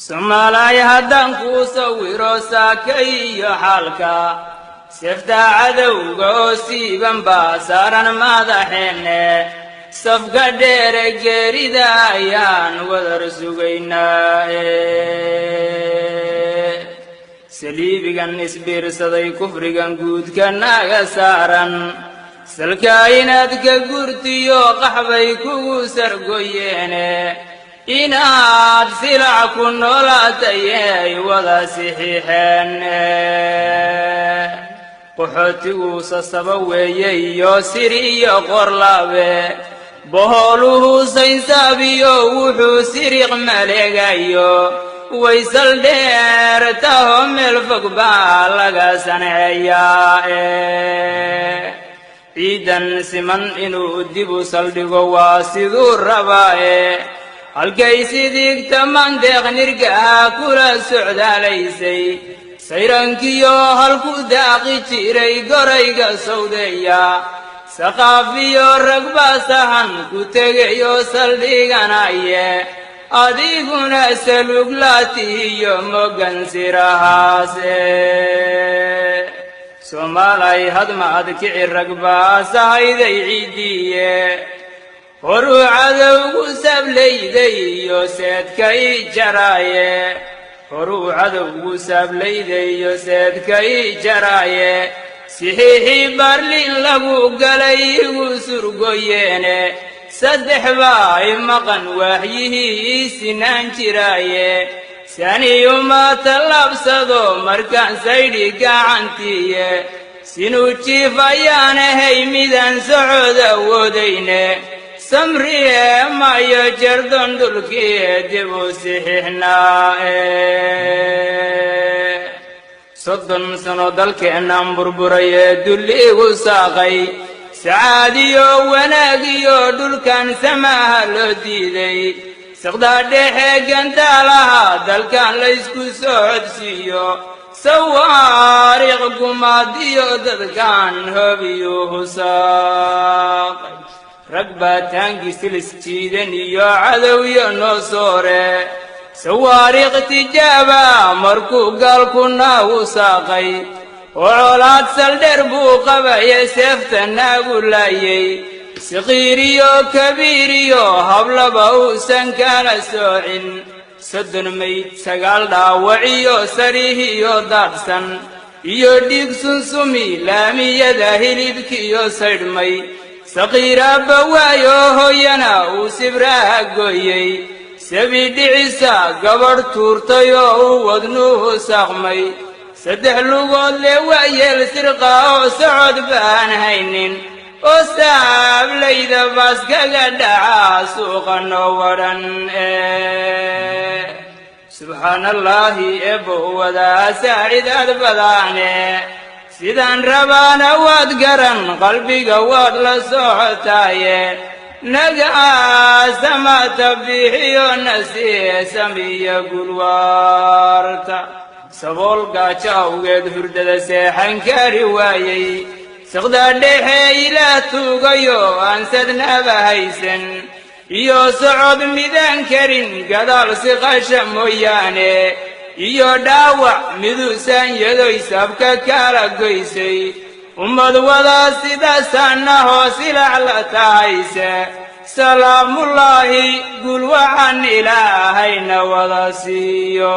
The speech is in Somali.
Somalay haddaan kuu sawiro saakaiyo xaalka sefta cadowga oo siiban baa saaran madaxeenne safka dheere geerida ayaan wadar sugaynaa saliibigan isbiirsaday kufrigan guudka naga saaran salka inaad ka gurtiyo qaxbay kugu sargoyeene inaad silac ku noolaatayay wada sixiixeen qaxootigu sasaba weeye iyo siri iyo qorlaabe boholuhu saynsaabiyo wuxuu siriiq maleegayo waysal dheer taho meel fog baa laga sanceeyaa ciidan siman inuu dib u saldhigo waa siduu rabaaye halkay sidigta mandeeq nirgaha kula socdaalaysay sayrankiyo halku daaqi jiray gorayga sawdeeya saqaafiyo ragba sahan ku tegayo saldhiganaye adiguna saluglaatihiyo mogan sirahaase Somalay hadma adkici ragbaa sahayday ciidiye horuu cadowgu sablayday iyo seedkay jaraaye horuu cadowgu sablayday iyo seedkay jaraaye sixiixii barlin lagu galay igu surgoyeene saddex baa i maqan waaxyihii sinaan jiraaye saniyuma tallaabsado markaan saydhi gacantiiye sinuu jiif ayaan ahay midaan socod awoodayne samriye mayo jerdon dhulkiye dib u sixiixnaa soddon sano dalkeennan burburayee dulliigu saaqay sacaadiyo wanaagiyo dhulkan samaha loo diiday siqdaa dhexe gantaalaha dalkan laysku soo codsiiyo sawaariiq gumaadiyo dadkan hoobiyuhu saaqay rag baa taangii silis jiidan iyo cadowyo noo soore sawaariiq tijaaba markuu gaalku naagu saaqay oo colaad saldheer buu qabaye seefta naagu laayay saqiiriyo kabiiriyo hablaba uusan kala soocin soddon mayd sagaal dhaawaciyo sariihiyo daadhsan iyo dhiig sunsumi laamiyada hilibkiyo saydhmay saqiiraabba waayo hooyana uu sibraha gooyey sabi dhicisa gabadh tuurtay oo uu wadnuhu saaqmay saddex lugood le waayeel sirqa oo socod baan haynin oo saablayda baas kaga dhacaa suuqa noo wadhan subxaanallaahi eebbo wadaa saacidaad badaane sidaan rabaana waad garan qalbiga waad la socotaaye naga aasamaata bixiyo nasiye samiya gulwaarta sabool gaajo awgeed hurdada seexan kari waayey siqdaa dhexe ilaah tuugayo aan sadnaba haysan iyo socod midaan karin gadaal siqasha mooyaane iyo dhaawac miduusan yadoy sabka kala goysay ummad wadaa sidaasaannahoo silac la tahayse salaamullaahi gul waxaan ilaahayna wada siiyo